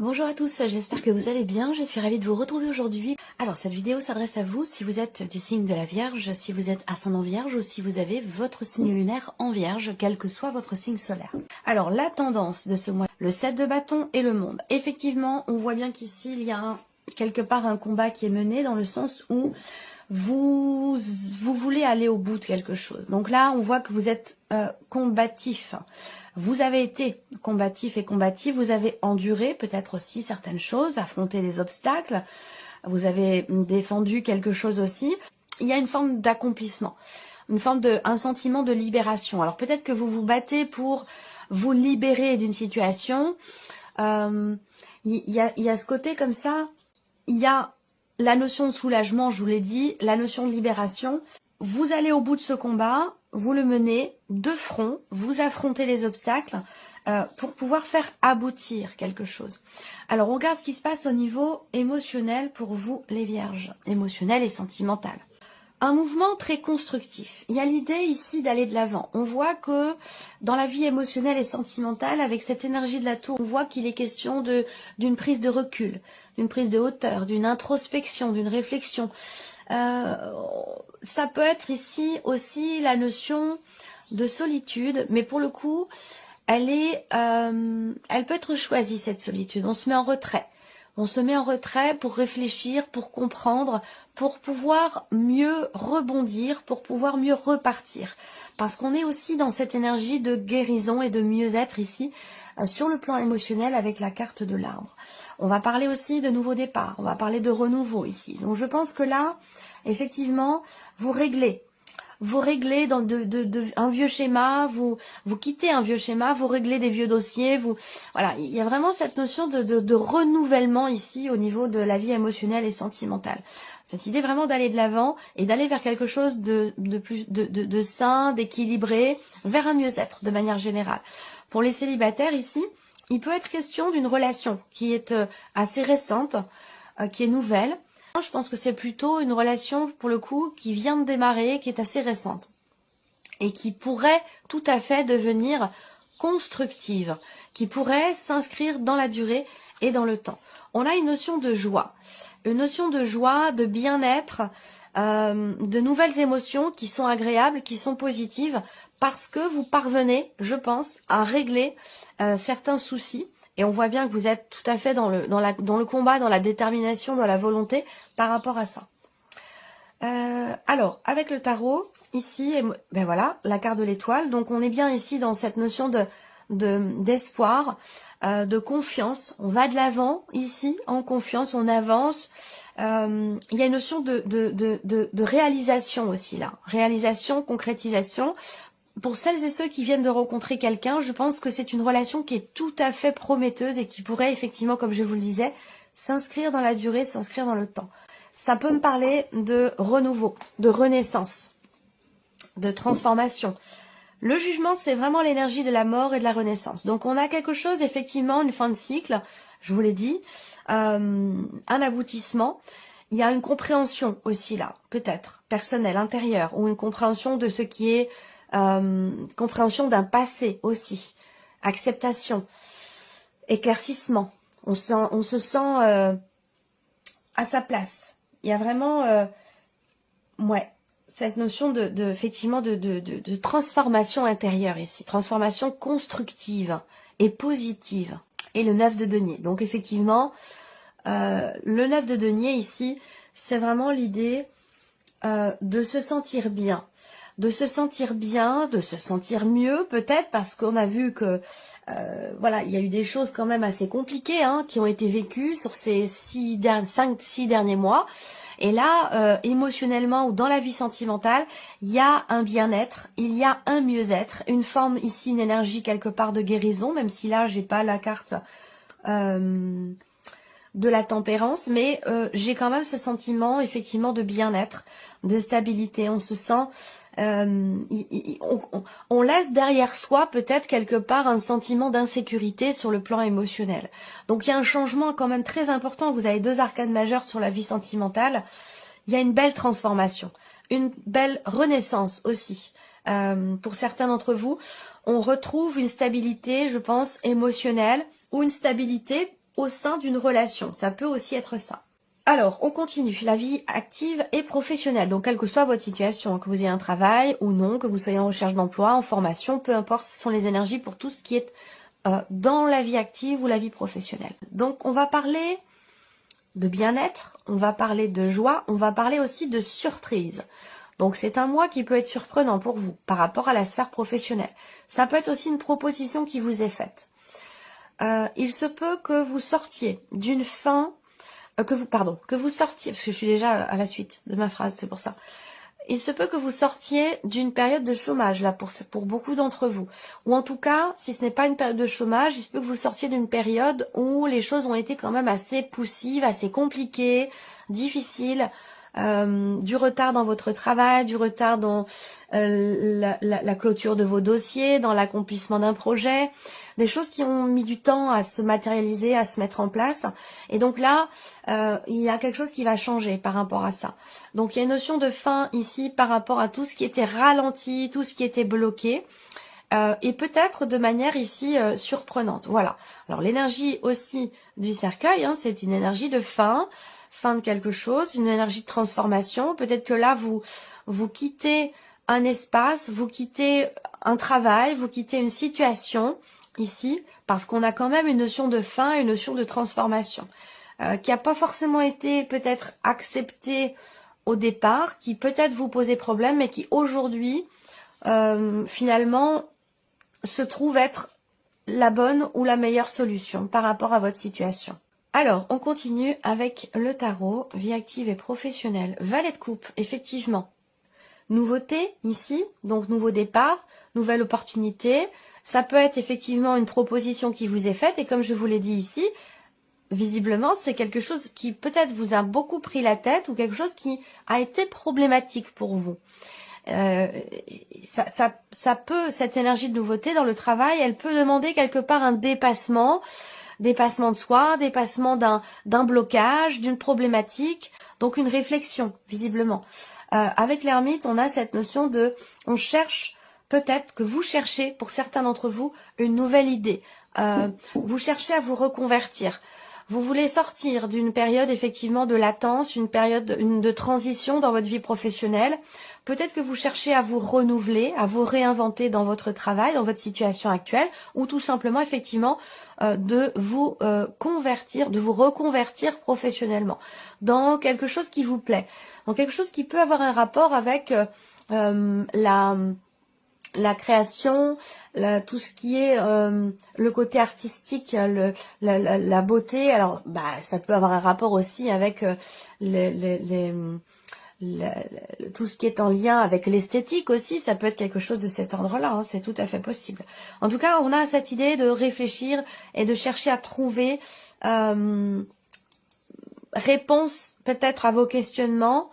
Bonjour à tous, j'espère que vous allez bien, je suis ravie de vous retrouver aujourd'hui. Alors cette vidéo s'adresse à vous si vous êtes du signe de la Vierge, si vous êtes ascendant Vierge ou si vous avez votre signe lunaire en Vierge, quel que soit votre signe solaire. Alors la tendance de ce mois, le 7 de bâton et le monde. Effectivement, on voit bien qu'ici il y a quelque part un combat qui est mené dans le sens où vous voulez aller au bout de quelque chose. Donc là, on voit que vous êtes combatif. Vous avez été combatif et combatif, vous avez enduré peut-être aussi certaines choses, affronté des obstacles, vous avez défendu quelque chose aussi. Il y a une forme d'accomplissement, un sentiment de libération. Alors peut-être que vous vous battez pour vous libérer d'une situation. Il y a ce côté comme ça, il y a la notion de soulagement, je vous l'ai dit, la notion de libération. Vous allez au bout de ce combat, vous le menez de front, vous affrontez les obstacles pour pouvoir faire aboutir quelque chose. Alors on regarde ce qui se passe au niveau émotionnel pour vous les Vierges, émotionnel et sentimental. Un mouvement très constructif. Il y a l'idée ici d'aller de l'avant. On voit que dans la vie émotionnelle et sentimentale, avec cette énergie de la tour, on voit qu'il est question d'une prise de recul, d'une prise de hauteur, d'une introspection, d'une réflexion. Ça peut être ici aussi la notion de solitude, mais pour le coup, elle peut être choisie, cette solitude. On se met en retrait. On se met en retrait pour réfléchir, pour comprendre, pour pouvoir mieux rebondir, pour pouvoir mieux repartir. Parce qu'on est aussi dans cette énergie de guérison et de mieux-être ici, sur le plan émotionnel avec la carte de l'arbre. On va parler aussi de nouveau départ, on va parler de renouveau ici. Donc je pense que là, effectivement, vous réglez dans un vieux schéma, vous quittez un vieux schéma, vous réglez des vieux dossiers, voilà, il y a vraiment cette notion de renouvellement ici au niveau de la vie émotionnelle et sentimentale. Cette idée vraiment d'aller de l'avant et d'aller vers quelque chose de sain, d'équilibré, vers un mieux-être de manière générale. Pour les célibataires ici, il peut être question d'une relation qui est assez récente, qui est nouvelle. Je pense que c'est plutôt une relation, pour le coup, qui vient de démarrer, qui est assez récente. Et qui pourrait tout à fait devenir constructive, qui pourrait s'inscrire dans la durée et dans le temps. On a une notion de joie, de bien-être, de nouvelles émotions qui sont agréables, qui sont positives, parce que vous parvenez, je pense, à régler certains soucis. Et on voit bien que vous êtes tout à fait dans le combat, dans la détermination, dans la volonté par rapport à ça. Alors, avec le tarot, ici, ben voilà, la carte de l'étoile. Donc, on est bien ici dans cette notion d'espoir, de confiance. On va de l'avant, ici, en confiance, on avance. Il y a une notion de réalisation aussi, là. Réalisation, concrétisation. Pour celles et ceux qui viennent de rencontrer quelqu'un, je pense que c'est une relation qui est tout à fait prometteuse et qui pourrait effectivement, comme je vous le disais, s'inscrire dans la durée, s'inscrire dans le temps. Ça peut me parler de renouveau, de renaissance, de transformation. Le jugement, c'est vraiment l'énergie de la mort et de la renaissance. Donc on a quelque chose, effectivement, une fin de cycle, je vous l'ai dit, un aboutissement. Il y a une compréhension aussi là, peut-être, personnelle, intérieure, ou une compréhension de ce qui est compréhension d'un passé aussi, acceptation, éclaircissement. On se sent à sa place. Il y a vraiment, cette notion effectivement de transformation intérieure ici, transformation constructive et positive. Et le 9 de denier. Donc effectivement, le 9 de denier ici, c'est vraiment l'idée de se sentir bien. De se sentir bien, de se sentir mieux peut-être, parce qu'on a vu que voilà, il y a eu des choses quand même assez compliquées qui ont été vécues sur ces 6 derniers mois. Et là, émotionnellement ou dans la vie sentimentale, il y a un bien-être, il y a un mieux-être, une forme ici, une énergie quelque part de guérison, même si là, j'ai pas la carte de la tempérance, mais j'ai quand même ce sentiment effectivement de bien-être, de stabilité. On se sent on laisse derrière soi peut-être quelque part un sentiment d'insécurité sur le plan émotionnel. Donc il y a un changement quand même très important. Vous avez 2 arcanes majeures sur la vie sentimentale. Il y a une belle transformation, une belle renaissance aussi. Pour certains d'entre vous, on retrouve une stabilité, je pense, émotionnelle, ou une stabilité au sein d'une relation. Ça peut aussi être ça. Alors, on continue. La vie active et professionnelle. Donc, quelle que soit votre situation, que vous ayez un travail ou non, que vous soyez en recherche d'emploi, en formation, peu importe, ce sont les énergies pour tout ce qui est dans la vie active ou la vie professionnelle. Donc, on va parler de bien-être, on va parler de joie, on va parler aussi de surprise. Donc, c'est un mois qui peut être surprenant pour vous par rapport à la sphère professionnelle. Ça peut être aussi une proposition qui vous est faite. Il se peut que vous sortiez d'une fin... que vous sortiez, parce que je suis déjà à la suite de ma phrase, c'est pour ça. Il se peut que vous sortiez d'une période de chômage, là, pour beaucoup d'entre vous. Ou en tout cas, si ce n'est pas une période de chômage, il se peut que vous sortiez d'une période où les choses ont été quand même assez poussives, assez compliquées, difficiles, du retard dans votre travail, du retard dans la clôture de vos dossiers, dans l'accomplissement d'un projet, des choses qui ont mis du temps à se matérialiser, à se mettre en place. Et donc là, il y a quelque chose qui va changer par rapport à ça. Donc il y a une notion de fin ici par rapport à tout ce qui était ralenti, tout ce qui était bloqué. Et peut-être de manière ici surprenante. Voilà. Alors l'énergie aussi du cercueil, hein, c'est une énergie de fin de quelque chose, une énergie de transformation. Peut-être que là, vous quittez un espace, vous quittez un travail, vous quittez une situation ici, parce qu'on a quand même une notion de fin, une notion de transformation, qui n'a pas forcément été peut-être acceptée au départ, qui peut-être vous posait problème, mais qui aujourd'hui, finalement, se trouve être la bonne ou la meilleure solution par rapport à votre situation. Alors, on continue avec le tarot, vie active et professionnelle. Valet de coupe, effectivement. Nouveauté ici, donc nouveau départ, nouvelle opportunité. Ça peut être effectivement une proposition qui vous est faite et comme je vous l'ai dit ici, visiblement c'est quelque chose qui peut-être vous a beaucoup pris la tête ou quelque chose qui a été problématique pour vous. Ça peut, cette énergie de nouveauté dans le travail, elle peut demander quelque part un dépassement de soi, dépassement d'un blocage, d'une problématique, donc une réflexion, visiblement. Avec l'ermite, on a cette notion de, on cherche, peut-être que vous cherchez, pour certains d'entre vous, une nouvelle idée. Vous cherchez à vous reconvertir. Vous voulez sortir d'une période effectivement de latence, une période de transition dans votre vie professionnelle. Peut-être que vous cherchez à vous renouveler, à vous réinventer dans votre travail, dans votre situation actuelle, ou tout simplement effectivement de vous convertir, de vous reconvertir professionnellement dans quelque chose qui vous plaît, dans quelque chose qui peut avoir un rapport avec la création, tout ce qui est le côté artistique, la beauté. Alors, ça peut avoir un rapport aussi avec tout ce qui est en lien avec l'esthétique aussi. Ça peut être quelque chose de cet ordre-là, hein, c'est tout à fait possible. En tout cas, on a cette idée de réfléchir et de chercher à trouver réponse peut-être à vos questionnements,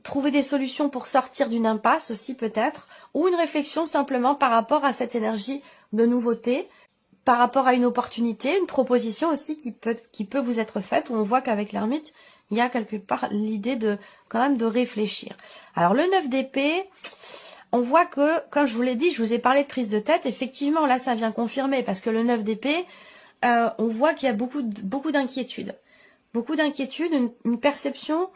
trouver des solutions pour sortir d'une impasse aussi peut-être, ou une réflexion simplement par rapport à cette énergie de nouveauté, par rapport à une opportunité, une proposition aussi qui peut vous être faite, où on voit qu'avec l'ermite, il y a quelque part l'idée de quand même de réfléchir. Alors le 9 d'épée, on voit que, comme je vous l'ai dit, je vous ai parlé de prise de tête, effectivement là ça vient confirmer, parce que le 9 d'épée, on voit qu'il y a beaucoup d'inquiétudes. Beaucoup d'inquiétudes, une perception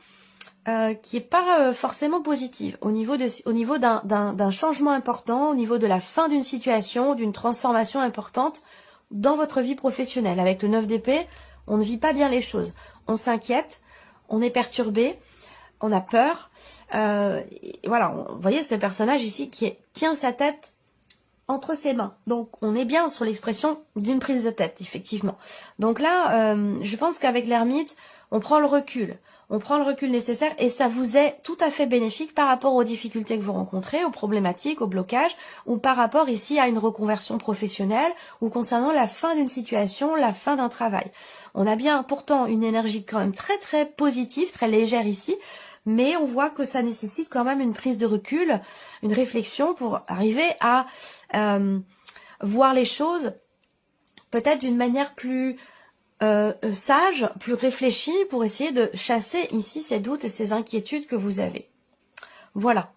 qui est pas forcément positive au niveau d'un changement important, au niveau de la fin d'une situation, d'une transformation importante dans votre vie professionnelle. Avec le 9 d'épée, on ne vit pas bien les choses. On s'inquiète, on est perturbé, on a peur. Voilà, vous voyez ce personnage ici qui tient sa tête entre ses mains. Donc, on est bien sur l'expression d'une prise de tête, effectivement. Donc là, je pense qu'avec l'ermite, on prend le recul. On prend le recul nécessaire et ça vous est tout à fait bénéfique par rapport aux difficultés que vous rencontrez, aux problématiques, aux blocages, ou par rapport ici à une reconversion professionnelle ou concernant la fin d'une situation, la fin d'un travail. On a bien pourtant une énergie quand même très très positive, très légère ici, mais on voit que ça nécessite quand même une prise de recul, une réflexion pour arriver à voir les choses peut-être d'une manière plus sage, plus réfléchi pour essayer de chasser ici ces doutes et ces inquiétudes que vous avez. Voilà.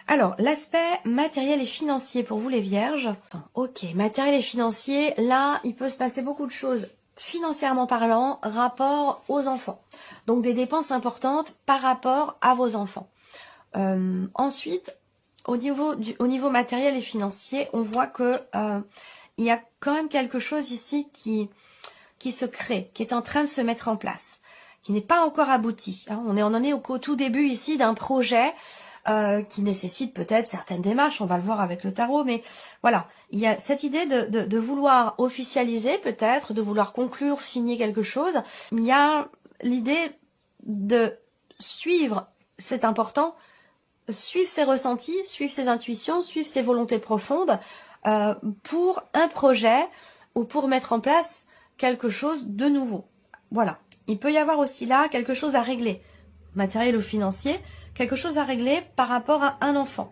Alors, l'aspect matériel et financier pour vous les vierges. Ok, matériel et financier, là, il peut se passer beaucoup de choses financièrement parlant, rapport aux enfants. Donc des dépenses importantes par rapport à vos enfants. Ensuite, au niveau matériel et financier, on voit que il y a quand même quelque chose ici qui se crée, qui est en train de se mettre en place, qui n'est pas encore abouti. Hein. On en est au tout début ici d'un projet qui nécessite peut-être certaines démarches, on va le voir avec le tarot, mais voilà, il y a cette idée de vouloir officialiser peut-être, de vouloir conclure, signer quelque chose. Il y a l'idée de suivre, c'est important, suivre ses ressentis, suivre ses intuitions, suivre ses volontés profondes pour un projet ou pour mettre en place quelque chose de nouveau. Voilà. Il peut y avoir aussi là quelque chose à régler, matériel ou financier, quelque chose à régler par rapport à un enfant,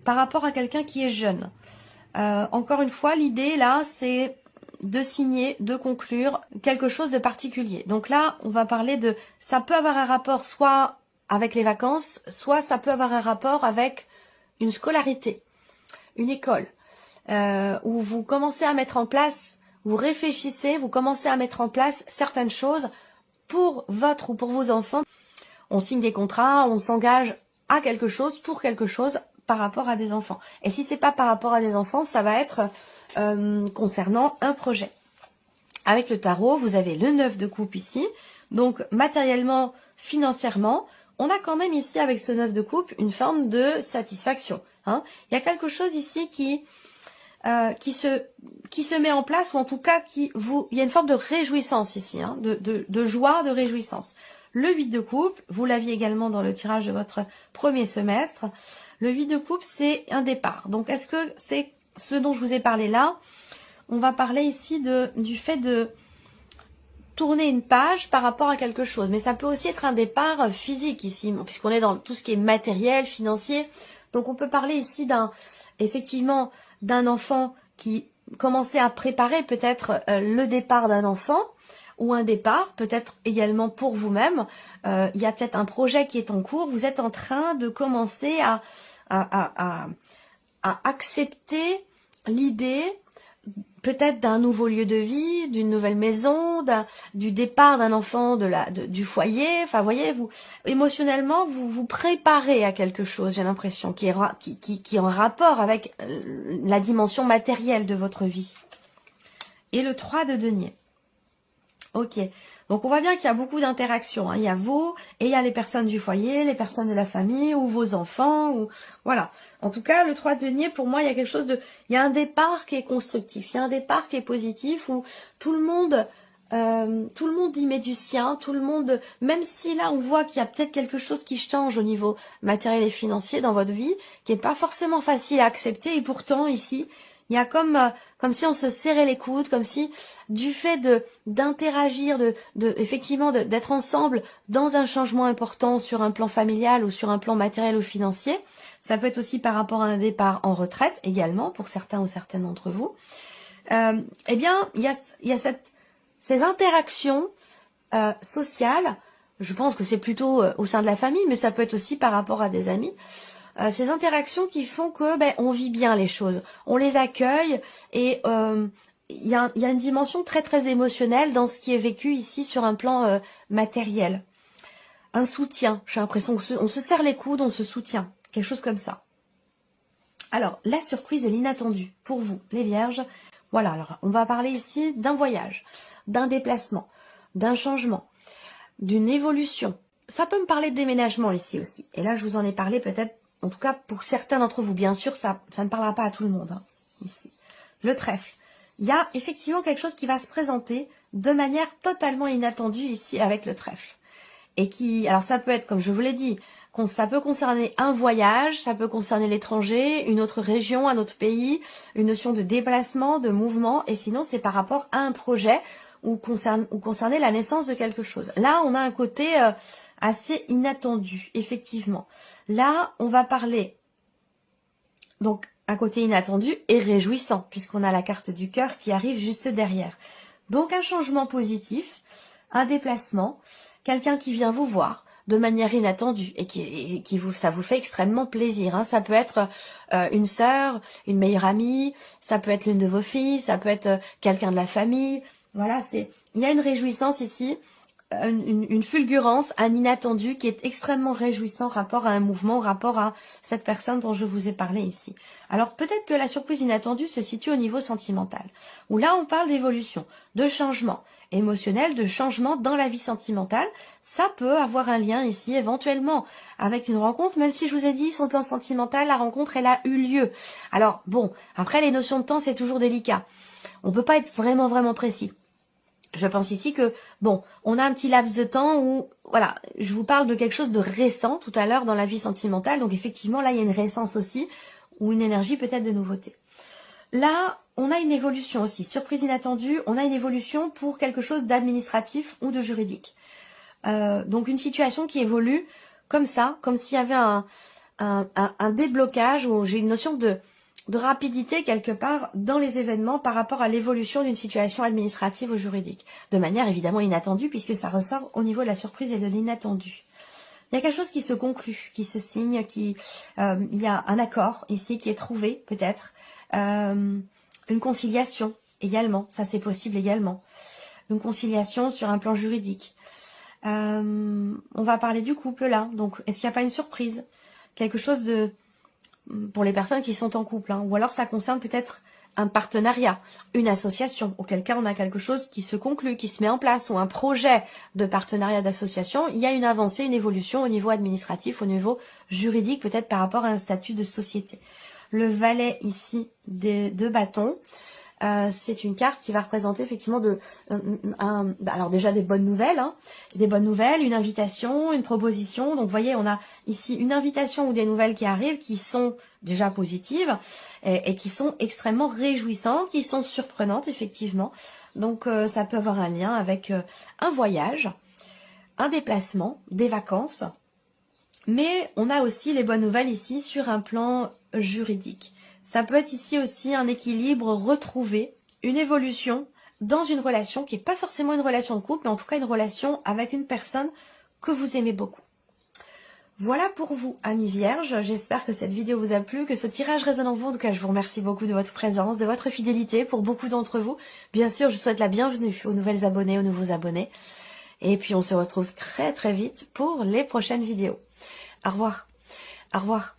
par rapport à quelqu'un qui est jeune. Encore une fois, l'idée là, c'est de signer, de conclure quelque chose de particulier. Donc là, on va parler de... Ça peut avoir un rapport soit avec les vacances, soit ça peut avoir un rapport avec une scolarité, une école, où vous commencez à mettre en place, vous réfléchissez, vous commencez à mettre en place certaines choses pour votre ou pour vos enfants. On signe des contrats, on s'engage à quelque chose, pour quelque chose, par rapport à des enfants. Et si c'est pas par rapport à des enfants, ça va être concernant un projet. Avec le tarot, vous avez le 9 de coupe ici. Donc, matériellement, financièrement, on a quand même ici, avec ce 9 de coupe, une forme de satisfaction. Hein. Il y a quelque chose ici qui se met en place, ou en tout cas, il y a une forme de réjouissance ici, hein, de joie, de réjouissance. Le 8 de coupe, vous l'aviez également dans le tirage de votre premier semestre. Le 8 de coupe, c'est un départ. Donc, est-ce que c'est ce dont je vous ai parlé là? On va parler ici du fait de tourner une page par rapport à quelque chose. Mais ça peut aussi être un départ physique ici, puisqu'on est dans tout ce qui est matériel, financier. Donc, on peut parler ici effectivement, d'un enfant qui commençait à préparer peut-être le départ d'un enfant, ou un départ, peut-être également pour vous-même. Il y a peut-être un projet qui est en cours. Vous êtes en train de commencer à accepter l'idée peut-être d'un nouveau lieu de vie, d'une nouvelle maison, du départ d'un enfant du foyer. Enfin, voyez, émotionnellement, vous préparez à quelque chose, j'ai l'impression, qui est en rapport avec la dimension matérielle de votre vie. Et le 3 de denier. Ok, donc on voit bien qu'il y a beaucoup d'interactions. Hein. Il y a vous et il y a les personnes du foyer, les personnes de la famille ou vos enfants. Voilà. En tout cas, le 3 de denier, pour moi, il y a quelque chose il y a un départ qui est constructif, il y a un départ qui est positif où tout le monde y met du sien, tout le monde, même si là on voit qu'il y a peut-être quelque chose qui change au niveau matériel et financier dans votre vie, qui est pas forcément facile à accepter, et pourtant ici, il y a comme si on se serrait les coudes, comme si du fait d'interagir, effectivement d'être ensemble dans un changement important sur un plan familial ou sur un plan matériel ou financier. Ça peut être aussi par rapport à un départ en retraite également pour certains ou certaines d'entre vous. Eh bien, il y a ces interactions sociales. Je pense que c'est plutôt au sein de la famille, mais ça peut être aussi par rapport à des amis. Ces interactions qui font que on vit bien les choses, on les accueille, et il y a une dimension très très émotionnelle dans ce qui est vécu ici sur un plan matériel. Un soutien, j'ai l'impression qu'on se serre les coudes, on se soutient, quelque chose comme ça. Alors, la surprise et l'inattendu pour vous, les vierges. Voilà, alors on va parler ici d'un voyage, d'un déplacement, d'un changement, d'une évolution. Ça peut me parler de déménagement ici aussi. Et là, je vous en ai parlé peut-être, en tout cas pour certains d'entre vous. Bien sûr, ça ne parlera pas à tout le monde, hein, ici. Le trèfle. Il y a effectivement quelque chose qui va se présenter de manière totalement inattendue ici avec le trèfle. Et alors ça peut être, comme je vous l'ai dit, ça peut concerner un voyage, ça peut concerner l'étranger, une autre région, un autre pays, une notion de déplacement, de mouvement, et sinon c'est par rapport à un projet ou concerner la naissance de quelque chose. Là, on a un côté assez inattendu, effectivement. Là, on va parler, donc, un côté inattendu et réjouissant, puisqu'on a la carte du cœur qui arrive juste derrière. Donc, un changement positif, un déplacement, quelqu'un qui vient vous voir de manière inattendue et ça vous fait extrêmement plaisir. Hein. Ça peut être une sœur, une meilleure amie, ça peut être l'une de vos filles, ça peut être quelqu'un de la famille. Voilà, il il y a une réjouissance ici, une fulgurance, un inattendu qui est extrêmement réjouissant rapport à un mouvement, rapport à cette personne dont je vous ai parlé ici. Alors peut-être que la surprise inattendue se situe au niveau sentimental, où là on parle d'évolution, de changement émotionnel, de changement dans la vie sentimentale. Ça peut avoir un lien ici éventuellement avec une rencontre, même si je vous ai dit sur le plan sentimental, la rencontre elle a eu lieu. Alors bon, après les notions de temps c'est toujours délicat. On peut pas être vraiment précis. Je pense ici que, bon, on a un petit laps de temps où, voilà, je vous parle de quelque chose de récent tout à l'heure dans la vie sentimentale. Donc effectivement, là, il y a une récence aussi, ou une énergie peut-être de nouveauté. Là, on a une évolution aussi, surprise inattendue, on a une évolution pour quelque chose d'administratif ou de juridique. Donc une situation qui évolue comme ça, comme s'il y avait un déblocage, ou j'ai une notion de rapidité quelque part dans les événements par rapport à l'évolution d'une situation administrative ou juridique. De manière évidemment inattendue puisque ça ressort au niveau de la surprise et de l'inattendu. Il y a quelque chose qui se conclut, qui se signe, il y a un accord ici qui est trouvé peut-être. Une conciliation également, ça c'est possible également. Une conciliation sur un plan juridique. On va parler du couple là, donc est-ce qu'il n'y a pas une surprise? Quelque chose de... pour les personnes qui sont en couple, hein. Ou alors ça concerne peut-être un partenariat, une association, auquel cas on a quelque chose qui se conclut, qui se met en place, ou un projet de partenariat d'association. Il y a une avancée, une évolution au niveau administratif, au niveau juridique, peut-être par rapport à un statut de société. Le valet ici des deux bâtons, c'est une carte qui va représenter effectivement alors déjà des bonnes nouvelles, hein, une invitation, une proposition. Donc vous voyez, on a ici une invitation ou des nouvelles qui arrivent, qui sont déjà positives et qui sont extrêmement réjouissantes, qui sont surprenantes effectivement. Donc ça peut avoir un lien avec un voyage, un déplacement, des vacances. Mais on a aussi les bonnes nouvelles ici sur un plan juridique. Ça peut être ici aussi un équilibre retrouvé, une évolution dans une relation qui n'est pas forcément une relation de couple, mais en tout cas une relation avec une personne que vous aimez beaucoup. Voilà pour vous, amis vierges. J'espère que cette vidéo vous a plu, que ce tirage résonne en vous. En tout cas, je vous remercie beaucoup de votre présence, de votre fidélité pour beaucoup d'entre vous. Bien sûr, je souhaite la bienvenue aux nouvelles abonnées, aux nouveaux abonnés. Et puis, on se retrouve très vite pour les prochaines vidéos. Au revoir. Au revoir.